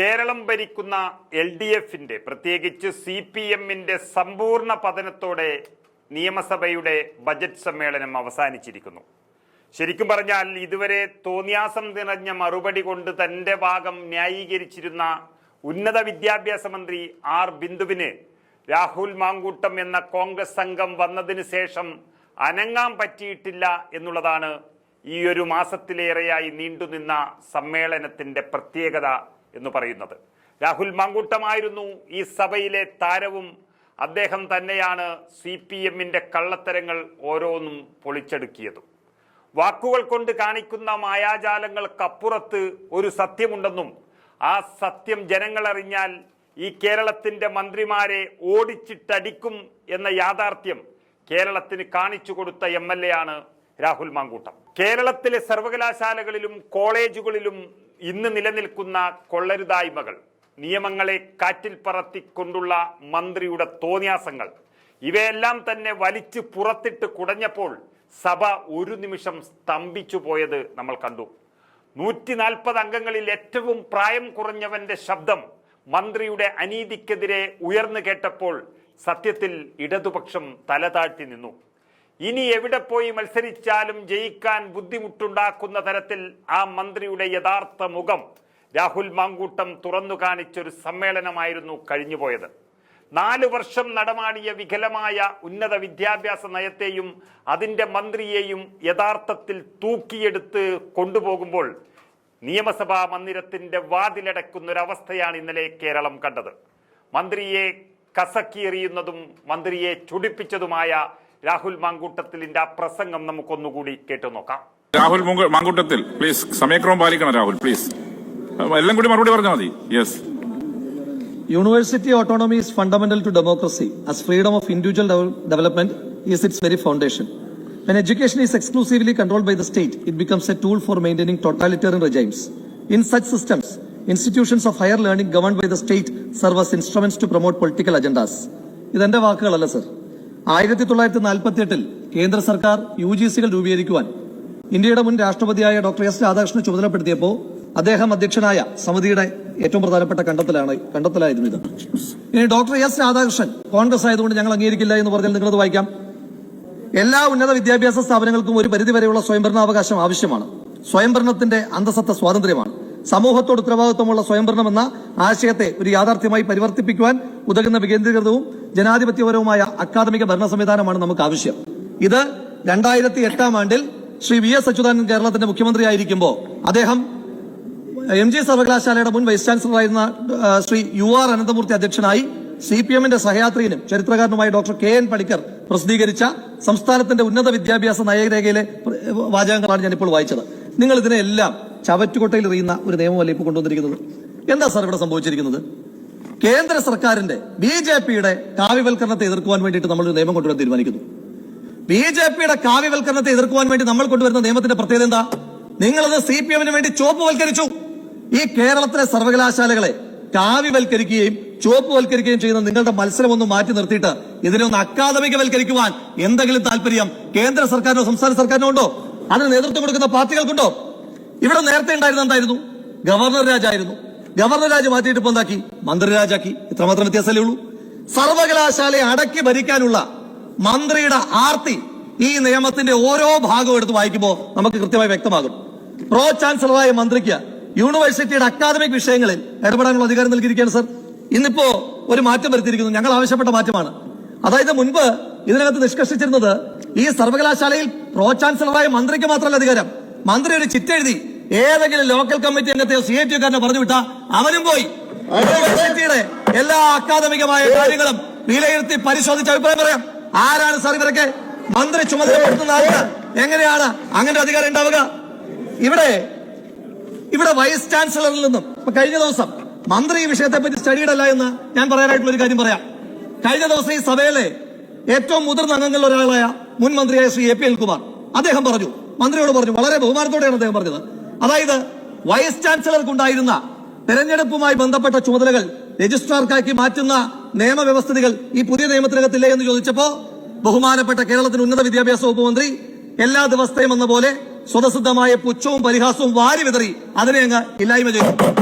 കേരളം ഭരിക്കുന്ന LDFന്റെ പ്രത്യേകിച്ച് CPMന്റെ സമ്പൂർണ്ണ പതനത്തോടെ നിയമസഭയുടെ ബജറ്റ് സമ്മേളനം അവസാനിച്ചിരിക്കുന്നു. ശരിക്കും പറഞ്ഞാൽ ഇതുവരെ തോന്നിയാസം നിറഞ്ഞ മറുപടി കൊണ്ട് തന്റെ ഭാഗം ന്യായീകരിച്ചിരുന്ന ഉന്നത വിദ്യാഭ്യാസ മന്ത്രി R ബിന്ദുവിന് രാഹുൽ മാങ്കൂട്ടം എന്ന കോൺഗ്രസ് അംഗം വന്നതിന് ശേഷം അനങ്ങാൻ പറ്റിയിട്ടില്ല എന്നുള്ളതാണ് ഈ ഒരു മാസത്തിലേറെയായി നീണ്ടുനിന്ന സമ്മേളനത്തിന്റെ പ്രത്യേകത എന്ന് പറയുന്നത്. രാഹുൽ മാങ്കൂട്ടമായിരുന്നു ഈ സഭയിലെ താരവും അദ്ദേഹം തന്നെയാണ് CPMന്റെ കള്ളത്തരങ്ങൾ ഓരോന്നും പൊളിച്ചെടുക്കിയതും. വാക്കുകൾ കൊണ്ട് കാണിക്കുന്ന മായാജാലങ്ങൾക്കപ്പുറത്ത് ഒരു സത്യമുണ്ടെന്നും ആ സത്യം ജനങ്ങൾ അറിഞ്ഞാൽ ഈ കേരളത്തിന്റെ മന്ത്രിമാരെ ഓടിച്ചിട്ടടിക്കും എന്ന യാഥാർത്ഥ്യം കേരളത്തിന് കാണിച്ചു കൊടുത്ത MLA ആണ് രാഹുൽ മാങ്കൂട്ടം. കേരളത്തിലെ സർവകലാശാലകളിലും കോളേജുകളിലും ഇന്ന് നിലനിൽക്കുന്ന കൊള്ളരുതായ്മകൾ, നിയമങ്ങളെ കാറ്റിൽ പറത്തിക്കൊണ്ടുള്ള മന്ത്രിയുടെ തോന്നിയാസങ്ങൾ, ഇവയെല്ലാം തന്നെ വലിച്ചു പുറത്തിട്ട് കുടഞ്ഞപ്പോൾ സഭ ഒരു നിമിഷം സ്തംഭിച്ചു പോയത് നമ്മൾ കണ്ടു. 140 അംഗങ്ങളിൽ ഏറ്റവും പ്രായം കുറഞ്ഞവന്റെ ശബ്ദം മന്ത്രിയുടെ അനീതിക്കെതിരെ ഉയർന്നു കേട്ടപ്പോൾ സത്യത്തിൽ ഇടതുപക്ഷം തലതാഴ്ത്തി നിന്നു. ഇനി എവിടെ പോയി മത്സരിച്ചാലും ജയിക്കാൻ ബുദ്ധിമുട്ടുണ്ടാക്കുന്ന തരത്തിൽ ആ മന്ത്രിയുടെ യഥാർത്ഥ മുഖം രാഹുൽ മാങ്കൂട്ടം തുറന്നു കാണിച്ചൊരു സമ്മേളനമായിരുന്നു കഴിഞ്ഞുപോയത്. 4 വർഷം നടമാടിയ വികലമായ ഉന്നത വിദ്യാഭ്യാസ നയത്തെയും അതിൻ്റെ മന്ത്രിയെയും യഥാർത്ഥത്തിൽ തൂക്കിയെടുത്ത് കൊണ്ടുപോകുമ്പോൾ നിയമസഭാ മന്ദിരത്തിന്റെ വാതിലടക്കുന്നൊരവസ്ഥയാണ് ഇന്നലെ കേരളം കണ്ടത്. മന്ത്രിയെ കസക്കിയെറിയുന്നതും മന്ത്രിയെ ചുടിപ്പിച്ചതുമായ രാഹുൽ മാങ്കൂട്ടത്തിന്റെ ആ പ്രസംഗം നമുക്കൊന്നുകൂടി കേട്ടു നോക്കാം. രാഹുൽ മാങ്കൂട്ടത്തിൽ പ്ലീസ് സമയക്രമം പാലിക്കണം. രാഹുൽ പ്ലീസ് എല്ലാം കൂടി മറുപടി പറഞ്ഞാൽ മതി. Yes. University autonomy is fundamental to democracy, as freedom of individual development is its very foundation. When education is exclusively controlled by the state, it becomes a tool for maintaining totalitarian regimes. In such systems, institutions of higher learning governed by the state serve as instruments to promote political agendas. ഇതെന്റെ വാക്കുകളല്ല sir. 1948 കേന്ദ്ര സർക്കാർ UGCകൾ രൂപീകരിക്കുവാൻ ഇന്ത്യയുടെ മുൻ രാഷ്ട്രപതിയായ doctor S രാധാകൃഷ്ണനെ ചുമതലപ്പെടുത്തിയപ്പോൾ അദ്ദേഹം അധ്യക്ഷനായ സമിതിയുടെ ഏറ്റവും പ്രധാനപ്പെട്ട കണ്ടെത്തലായിരുന്നു ഇത്. ഇനി ഡോക്ടർ S രാധാകൃഷ്ണൻ കോൺഗ്രസ് ആയതുകൊണ്ട് ഞങ്ങൾ അംഗീകരിക്കില്ല എന്ന് പറഞ്ഞാൽ നിങ്ങളത് വായിക്കാം. എല്ലാ ഉന്നത വിദ്യാഭ്യാസ സ്ഥാപനങ്ങൾക്കും ഒരു പരിധിവരെയുള്ള സ്വയംഭരണാവകാശം ആവശ്യമാണ്. സ്വയംഭരണത്തിന്റെ അന്തസത്ത സ്വാതന്ത്ര്യമാണ്. സമൂഹത്തോട് ഉത്തരവാദിത്വമുള്ള സ്വയംഭരണം എന്ന ആശയത്തെ ഒരു യാഥാർത്ഥ്യമായി പരിവർത്തിപ്പിക്കുവാൻ ഉതകുന്ന വികേന്ദ്രീകൃതവും ജനാധിപത്യപരവുമായ അക്കാദമിക ഭരണ സംവിധാനമാണ് നമുക്ക് ആവശ്യം. ഇത് 2008 ആണ്ടിൽ ശ്രീ VS അച്യുതാനന്ദൻ കേരളത്തിന്റെ മുഖ്യമന്ത്രിയായിരിക്കുമ്പോൾ അദ്ദേഹം MG സർവകലാശാലയുടെ മുൻ വൈസ് ചാൻസലറായിരുന്ന ശ്രീ UR അനന്തമൂർത്തി അധ്യക്ഷനായി CPMന്റെ സഹയാത്രികനും ചരിത്രകാരനുമായ ഡോക്ടർ KN പണിക്കർ പ്രസിദ്ധീകരിച്ച സംസ്ഥാനത്തിന്റെ ഉന്നത വിദ്യാഭ്യാസ നയരേഖയിലെ വാചകങ്ങളാണ് ഞാനിപ്പോൾ വായിച്ചത്. നിങ്ങൾ ഇതിനെല്ലാം ചവറ്റുകൊട്ടയിൽ എറിയുന്ന ഒരു നിയമമല്ല ഇപ്പോൾ കൊണ്ടുവന്നിരിക്കുന്നത്. എന്താ സാർ ഇവിടെ സംഭവിച്ചിരിക്കുന്നത്? കേന്ദ്ര സർക്കാരിന്റെ BJPയുടെ കാവ്യവൽക്കരണത്തെ എതിർക്കുവാൻ വേണ്ടിയിട്ട് നമ്മളൊരു നിയമം കൊണ്ടുവരാൻ തീരുമാനിക്കുന്നു. BJPയുടെ കാവ്യവൽക്കരണത്തെ എതിർക്കുവാൻ വേണ്ടി നമ്മൾ കൊണ്ടുവരുന്ന നിയമത്തിന്റെ പ്രത്യേകത എന്താ? നിങ്ങളത് CPMന് വേണ്ടി ചുവപ്പുവൽക്കരിച്ചു. ഈ കേരളത്തിലെ സർവകലാശാലകളെ കാവ്യവൽക്കരിക്കുകയും ചുവപ്പുവൽക്കരിക്കുകയും ചെയ്യുന്ന നിങ്ങളുടെ മത്സരം മാറ്റി നിർത്തിയിട്ട് ഇതിനൊന്ന് അക്കാദമികവൽക്കരിക്കുവാൻ എന്തെങ്കിലും താല്പര്യം കേന്ദ്ര സർക്കാരിനോ സംസ്ഥാന സർക്കാരിനോ ഉണ്ടോ? അതിന് നേതൃത്വം കൊടുക്കുന്ന പാർട്ടികൾക്കുണ്ടോ? ഇവിടെ നേരത്തെ ഉണ്ടായിരുന്ന എന്തായിരുന്നു? ഗവർണർ രാജായിരുന്നു. ഗവർണർ രാജ് മാറ്റിയിട്ട് ഇപ്പൊ എന്താക്കി? മന്ത്രിരാജാക്കി. ഇത്രമാത്രം വ്യത്യാസമല്ലേ ഉള്ളൂ. സർവകലാശാലയെ അടക്കി ഭരിക്കാനുള്ള മന്ത്രിയുടെ ആർത്തി ഈ നിയമത്തിന്റെ ഓരോ ഭാഗവും എടുത്ത് വായിക്കുമ്പോൾ നമുക്ക് കൃത്യമായി വ്യക്തമാകും. പ്രോ ചാൻസലറായ മന്ത്രിക്ക് യൂണിവേഴ്സിറ്റിയുടെ അക്കാദമിക് വിഷയങ്ങളിൽ ഇടപെടാനുള്ള അധികാരം നൽകിയിരിക്കുകയാണ് സർ. ഇന്നിപ്പോ ഒരു മാറ്റം വരുത്തിയിരിക്കുന്നു. ഞങ്ങൾ ആവശ്യപ്പെട്ട മാറ്റമാണ്. അതായത് മുൻപ് ഇതിനകത്ത് നിഷ്കർഷിച്ചിരുന്നത് ഈ സർവകലാശാലയിൽ പ്രോ ചാൻസലറായ മന്ത്രിക്ക് മാത്രമല്ല അധികാരം. മന്ത്രി ഒരു ചിറ്റെഴുതി ഏതെങ്കിലും ലോക്കൽ കമ്മിറ്റി അംഗത്തെയോ CIT-കാരനെ പറഞ്ഞു വിട്ടാ അവനും പോയി യൂണിവേഴ്സിറ്റിയുടെ എല്ലാ അക്കാദമികമായ കാര്യങ്ങളും വിലയിരുത്തി പരിശോധിച്ച് അഭിപ്രായം പറയാം. ആരാണ് സാർ ഇവരൊക്കെ? മന്ത്രി ചുമതലപ്പെടുത്തുന്ന ആൾക്ക് എങ്ങനെയാണ് അങ്ങനെ അധികാരം ഉണ്ടാവുക? ഇവിടെ വൈസ് ചാൻസലറിൽ നിന്നും കഴിഞ്ഞ ദിവസം മന്ത്രി ഈ വിഷയത്തെ പറ്റി സ്റ്റഡിയിടല്ല എന്ന് ഞാൻ പറയാനായിട്ടുള്ള ഒരു കാര്യം പറയാം. കഴിഞ്ഞ ദിവസം ഈ സഭയിലെ ഏറ്റവും മുതിർന്ന അംഗങ്ങളിൽ ഒരാളായ മുൻ മന്ത്രിയായ ശ്രീ AP അനിൽകുമാർ അദ്ദേഹം പറഞ്ഞു, മന്ത്രിയോട് പറഞ്ഞു, വളരെ ബഹുമാനത്തോടെയാണ് അദ്ദേഹം പറഞ്ഞത്. അതായത് വൈസ് ചാൻസലർക്കുണ്ടായിരുന്ന തെരഞ്ഞെടുപ്പുമായി ബന്ധപ്പെട്ട ചുമതലകൾ രജിസ്ട്രാർക്കാക്കി മാറ്റുന്ന നിയമവ്യവസ്ഥിതികൾ ഈ പുതിയ നിയമത്തിനകത്തില്ലേ എന്ന് ചോദിച്ചപ്പോ ബഹുമാനപ്പെട്ട കേരളത്തിന്റെ ഉന്നത വിദ്യാഭ്യാസ വകുപ്പ് മന്ത്രി എല്ലാ ദിവസത്തെയും എന്ന പോലെ സ്വതസിദ്ധമായ പുച്ഛവും പരിഹാസവും വാരി വിതറി അതിനെ അങ്ങ് ഇല്ലായ്മ ചെയ്തു.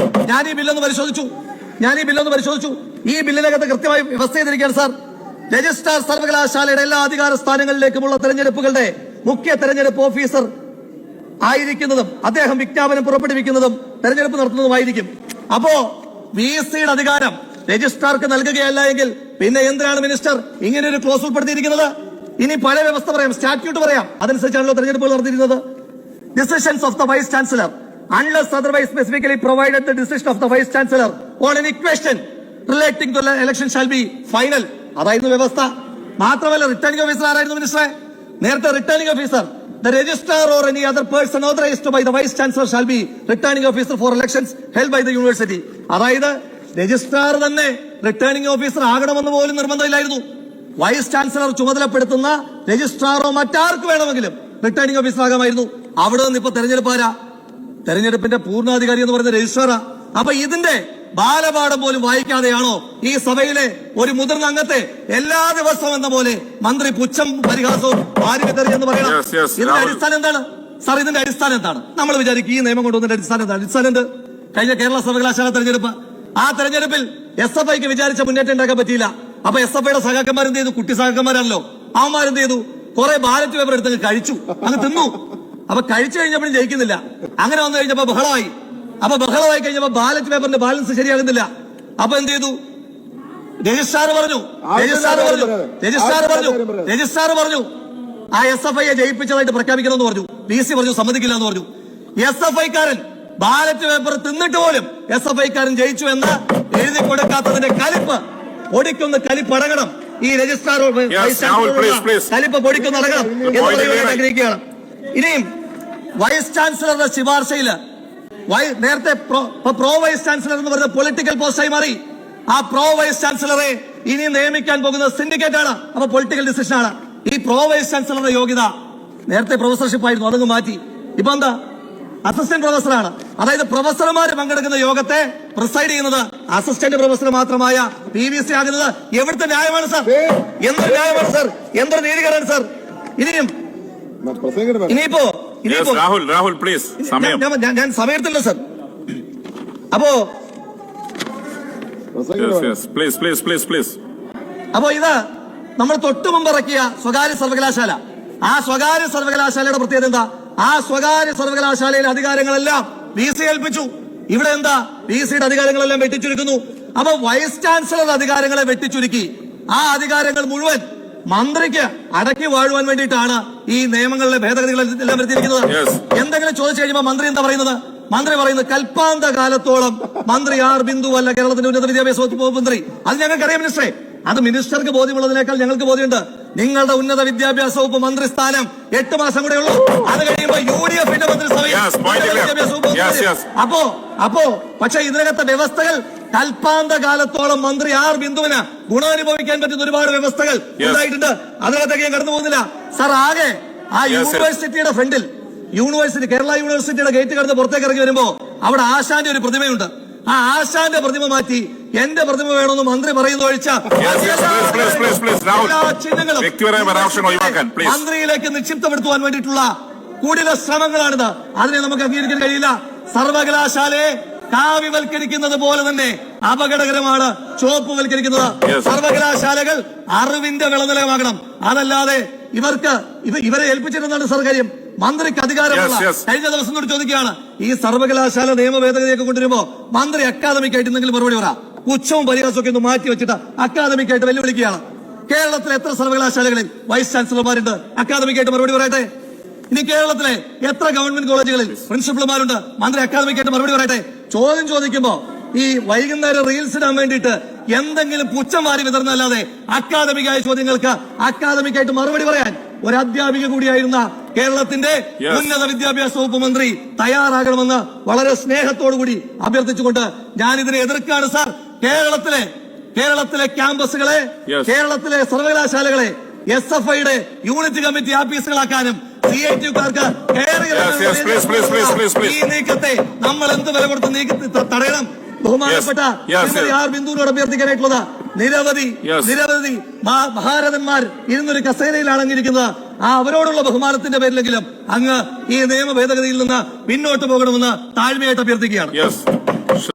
ഞാൻ ഈ ബില്ലൊന്ന് പരിശോധിച്ചു. ഈ ബില്ലിനകത്ത് കൃത്യമായി വ്യവസ്ഥ ചെയ്തിരിക്കുകയാണ് സാർ. രജിസ്ട്രാർ സർവകലാശാലയുടെ എല്ലാ അധികാര സ്ഥാനങ്ങളിലേക്കുമുള്ള തെരഞ്ഞെടുപ്പുകളുടെ മുഖ്യ തെരഞ്ഞെടുപ്പ് ഓഫീസർ ആയിരിക്കുന്നതും അദ്ദേഹം വിജ്ഞാപനം പുറപ്പെടുവിക്കുന്നതും തെരഞ്ഞെടുപ്പ് നടത്തുന്നതുമായിരിക്കും. അപ്പോ VC-യുടെ അധികാരം രജിസ്ട്രാർക്ക് നൽകുകയല്ല എങ്കിൽ പിന്നെ എന്തിനാണ് മിനിസ്റ്റർ ഇങ്ങനെ ഒരു ക്ലോസ് ഉൾപ്പെടുത്തിയിരിക്കുന്നത്? ഇനി പഴയ വ്യവസ്ഥ പറയാം, സ്റ്റാറ്റ്യൂട്ട് പറയാം, അതനുസരിച്ചാണല്ലോ തെരഞ്ഞെടുപ്പുകൾ നടത്തിയിരുന്നത്. Decisions of the vice chancellor unless otherwise specifically provided, the decision of the vice chancellor on any question relating to the election shall be final. അതായിരുന്നു വ്യവസ്ഥ. മാത്രമല്ല റിട്ടേണിംഗ് ഓഫീസർ ആരായിരുന്നു മിനിസ്റ്ററെ? നേരത്തെ returning officer the registrar or any other person authorized by the vice chancellor shall be returning officer for elections held by the university. അതായത് registrar തന്നെ returning officer ആകണമെന്ന് പോലും നിർബന്ധമില്ലായിരുന്നു. Vice chancellor ചുമതലപ്പെടുത്തുന്ന രജിസ്ട്രാറോ മറ്റാർക്ക് വേണമെങ്കിലും returning officer ആകാമായിരുന്നു. അവിടെ നിന്ന് ഇപ്പൊ തെരഞ്ഞെടുപ്പിന്റെ പൂർണ്ണാധികാരി എന്ന് പറയുന്ന രജിസ്ട്രാറാ. അപ്പൊ ഇതിന്റെ ബാലപാഠം പോലും വായിക്കാതെയാണോ ഈ സഭയിലെ ഒരു മുതിർന്ന അംഗത്തെ എല്ലാ ദിവസവും എന്ന പോലെ മന്ത്രി പുച്ഛം പരിഹാസവും വാരിവിതറി എന്ന് പറയണം? ഇതിന്റെ അടിസ്ഥാനം എന്താണ് സാർ? ഇതിന്റെ അടിസ്ഥാനം എന്താണ്? നമ്മൾ വിചാരിക്കും ഈ നിയമം കൊണ്ടുവന്നതിന്റെ അടിസ്ഥാനം എന്താണ്? അടിസ്ഥാനം എന്ത്? കഴിഞ്ഞ കേരള സർവകലാശാല തെരഞ്ഞെടുപ്പ്, ആ തെരഞ്ഞെടുപ്പിൽ SFIക്ക് വിചാരിച്ച മുന്നേറ്റം ഉണ്ടാക്കാൻ പറ്റിയില്ല. അപ്പൊ SFIയുടെ സഹാക്കന്മാരെന്ത് ചെയ്തു? കുട്ടി സഹാക്കന്മാരാണല്ലോ, അവന്മാരെന്ത് ചെയ്തു? കുറെ ബാലറ്റ് പേപ്പർ എടുത്ത് കഴിച്ചു, അങ്ങ് തിന്നു. അപ്പൊ കഴിച്ചു കഴിഞ്ഞപ്പോഴും ജയിക്കുന്നില്ല. അങ്ങനെ വന്നു കഴിഞ്ഞപ്പോ ബഹളമായി. അപ്പൊ ബഹളമായി കഴിഞ്ഞപ്പോ ബാലറ്റ് പേപ്പറിന്റെ ബാലൻസ് ശരിയാകുന്നില്ല. അപ്പൊ എന്ത് ചെയ്തു? രജിസ്ട്രാർ പറഞ്ഞു ആ SFIയെ ജയിപ്പിച്ചതായിട്ട് പ്രഖ്യാപിക്കണമെന്ന് പറഞ്ഞു. VC പറഞ്ഞു സമ്മതിക്കില്ല എന്ന് പറഞ്ഞു. SFIക്കാരൻ ബാലറ്റ് പേപ്പർ തിന്നിട്ട് പോലും SFIക്കാരൻ ജയിച്ചു എന്ന് എഴുതി കൊടുക്കാത്തതിന്റെ കലിപ്പ് കലിപ്പടങ്ങണം. ഈ രജിസ്ട്രാർ കലിപ്പ് പൊടിക്കുന്നടങ്ങണം എന്ന് പറയാൻ ആഗ്രഹിക്കുകയാണ്. ഇനിയും വൈസ് ചാൻസലറുടെ ശുപാർശയില് നേരത്തെ പ്രോ വൈസ് ചാൻസലർ എന്ന് പറയുന്ന പൊളിറ്റിക്കൽ പോസ്റ്റായി മാറി. ആ പ്രോ വൈസ് ചാൻസലറെ ഇനി നിയമിക്കാൻ പോകുന്നത് സിൻഡിക്കേറ്റ് ആണ്. അപ്പൊ പൊളിറ്റിക്കൽ ഡിസിഷൻ ആണ്. ഈ പ്രോ വൈസ് ചാൻസലറുടെ യോഗ്യത നേരത്തെ പ്രൊഫസർഷിപ്പ് ആയിരുന്നു, അതങ്ങ് മാറ്റി. ഇപ്പൊ എന്താ? അസിസ്റ്റന്റ് പ്രൊഫസറാണ്. അതായത് പ്രൊഫസർമാര് പങ്കെടുക്കുന്ന യോഗത്തെ പ്രിസൈഡ് ചെയ്യുന്നത് അസിസ്റ്റന്റ് പ്രൊഫസർ മാത്രമായ PVC ആകുന്നത് എവിടുത്തെ ന്യായമാണ് സാർ? എന്തൊരു ന്യായമാണ് സാർ? എന്തൊരു നീതികേടാണ് സാർ? ഇനിയിപ്പോ രാഹുൽ പ്ലീസ്, ഞാൻ സമയത്തില്ല സാർ. അപ്പോ ഇത് നമ്മൾ തൊട്ടു മുമ്പ് ഇറക്കിയ സ്വകാര്യ സർവകലാശാല, ആ സ്വകാര്യ സർവകലാശാലയുടെ പ്രത്യേകത എന്താ? ആ സ്വകാര്യ സർവകലാശാലയിലെ അധികാരങ്ങളെല്ലാം VC ഏൽപ്പിച്ചു. ഇവിടെ എന്താ? VCയുടെ അധികാരങ്ങളെല്ലാം വെട്ടിച്ചുരുക്കുന്നു. അപ്പൊ വൈസ് ചാൻസലർ അധികാരങ്ങളെ വെട്ടിച്ചുരുക്കി ആ അധികാരങ്ങൾ മുഴുവൻ മന്ത്രിക്ക് അടക്കി വാഴുവാൻ വേണ്ടിയിട്ടാണ് ഈ നിയമങ്ങളിലെ ഭേദഗതികളെല്ലാം വരുത്തിയിരിക്കുന്നത്. എന്തെങ്കിലും ചോദിച്ചു കഴിയുമ്പോൾ മന്ത്രി എന്താ പറയുന്നത്? മന്ത്രി പറയുന്നത് കൽപ്പാന്ത കാലത്തോളം മന്ത്രി R. ബിന്ദു അല്ല കേരളത്തിന്റെ ഉന്നത വിദ്യാഭ്യാസ വകുപ്പ് മന്ത്രി. അത് ഞങ്ങൾക്കറിയാം മിനിസ്റ്ററെ. അത് മിനിസ്റ്റർക്ക് ബോധ്യമുള്ളതിനേക്കാൾ ഞങ്ങൾക്ക് ബോധ്യമുണ്ട്. നിങ്ങളുടെ ഉന്നത വിദ്യാഭ്യാസ വകുപ്പ് മന്ത്രി സ്ഥാനം 8 മാസം കൂടെ ഉള്ളൂ. അത് കഴിയുമ്പോൾ UDFന്റെ മന്ത്രിസഭയിൽ വിദ്യാഭ്യാസ വകുപ്പ്. അപ്പോ പക്ഷെ ഇതിനകത്തെ വ്യവസ്ഥകൾ കൽപ്പാന്ത കാലത്തോളം മന്ത്രി R. ബിന്ദുവിന് ഗുണാനുഭവിക്കാൻ പറ്റുന്ന ഒരുപാട് വ്യവസ്ഥകൾ ഉണ്ടായിട്ടുണ്ട്. അതിനകത്തേക്ക് ഞാൻ കടന്നു പോകുന്നില്ല സാർ. ആകെ ആ യൂണിവേഴ്സിറ്റിയുടെ ഫ്രണ്ടിൽ കേരള യൂണിവേഴ്സിറ്റിയുടെ ഗേറ്റ് കടന്ന് പുറത്തേക്ക് ഇറങ്ങി വരുമ്പോ അവിടെ ആശാന്റെ ഒരു പ്രതിമയുണ്ട്. ആ ആശാന്റെ പ്രതിമ മാറ്റി എന്റെ പ്രതിമ വേണമെന്ന് മന്ത്രി പറയുന്ന ഒഴിച്ച എല്ലാ ചിഹ്നങ്ങളും മന്ത്രിയിലേക്ക് നിക്ഷിപ്തപ്പെടുത്തുവാൻ വേണ്ടിയിട്ടുള്ള കൂടുതൽ ശ്രമങ്ങളാണിത്. അതിനെ നമുക്ക് അംഗീകരിക്കാൻ കഴിയില്ല. സർവകലാശാലയെ കാവ്യവൽക്കരിക്കുന്നത് പോലെ തന്നെ അപകടകരമാണ് ചുവപ്പുവൽക്കരിക്കുന്നത്. സർവകലാശാലകൾ അറിവിന്റെ വിളനിലമാകണം. അതല്ലാതെ ഇവരെ ഏൽപ്പിച്ചിരുന്നാണ് സർ കാര്യം. മന്ത്രിക്ക് അധികാരമുള്ള കഴിഞ്ഞ ദിവസം കൂടി ചോദിക്കുകയാണ്, ഈ സർവകലാശാല നിയമ ഭേദഗതിയൊക്കെ കൊണ്ടുവരുമ്പോ മന്ത്രി അക്കാദമിക്കായിട്ട് എന്തെങ്കിലും മറുപടി പറ. പുച്ഛവും പരിഹാസമൊക്കെ ഒന്ന് മാറ്റി വെച്ചിട്ട് അക്കാദമിക്കായിട്ട് വെല്ലുവിളിക്കുകയാണ്. കേരളത്തിലെ എത്ര സർവകലാശാലകളിൽ വൈസ് ചാൻസലർമാരുണ്ട്? അക്കാദമിക്കായിട്ട് മറുപടി പറയട്ടെ. ഇനി കേരളത്തിലെ എത്ര ഗവൺമെന്റ് കോളേജുകളിൽ പ്രിൻസിപ്പൽമാരുണ്ട്? മന്ത്രി അക്കാദമിക്കായിട്ട് മറുപടി പറയട്ടെ. ചോദ്യം ചോദിക്കുമ്പോ ഈ വൈകുന്നേരം റീൽസ് ഇടാൻ വേണ്ടിയിട്ട് എന്തെങ്കിലും പുച്ഛം വാരി വിതർന്നല്ലാതെ അക്കാദമികായ ചോദ്യങ്ങൾക്ക് അക്കാദമിക്കായിട്ട് മറുപടി പറയാൻ ഒരു അധ്യാപിക കൂടിയായിരുന്ന കേരളത്തിന്റെ ഉന്നത വിദ്യാഭ്യാസ വകുപ്പ് മന്ത്രി തയ്യാറാകണമെന്ന് വളരെ സ്നേഹത്തോടുകൂടി അഭ്യർത്ഥിച്ചുകൊണ്ട് ഞാൻ ഇതിനെ എതിർക്കാണ് സാർ. കേരളത്തിലെ ക്യാമ്പസുകളെ, കേരളത്തിലെ സർവകലാശാലകളെ SFIയുടെ യൂണിറ്റ് കമ്മിറ്റി ആഫീസുകളാക്കാനും CITക്കാർക്ക് ഈ നീക്കത്തെ നമ്മൾ എന്ത് വില കൊടുത്ത് തടയണം. ബഹുമാനപ്പെട്ട R. ബിന്ദുവിനോട് അഭ്യർത്ഥിക്കാനായിട്ടുള്ളത് നിരവധി Yes. നിരവധി മഹാരഥന്മാർ ഇരുന്നൊരു കസേരയിലാണ് അങ്ങിരിക്കുന്നത്. ആ അവരോടുള്ള ബഹുമാനത്തിന്റെ പേരിലെങ്കിലും അങ്ങ് ഈ നിയമ ഭേദഗതിയിൽ നിന്ന് പിന്നോട്ട് പോകണമെന്ന് താഴ്മയായിട്ട് അഭ്യർത്ഥിക്കുകയാണ്. യെസ്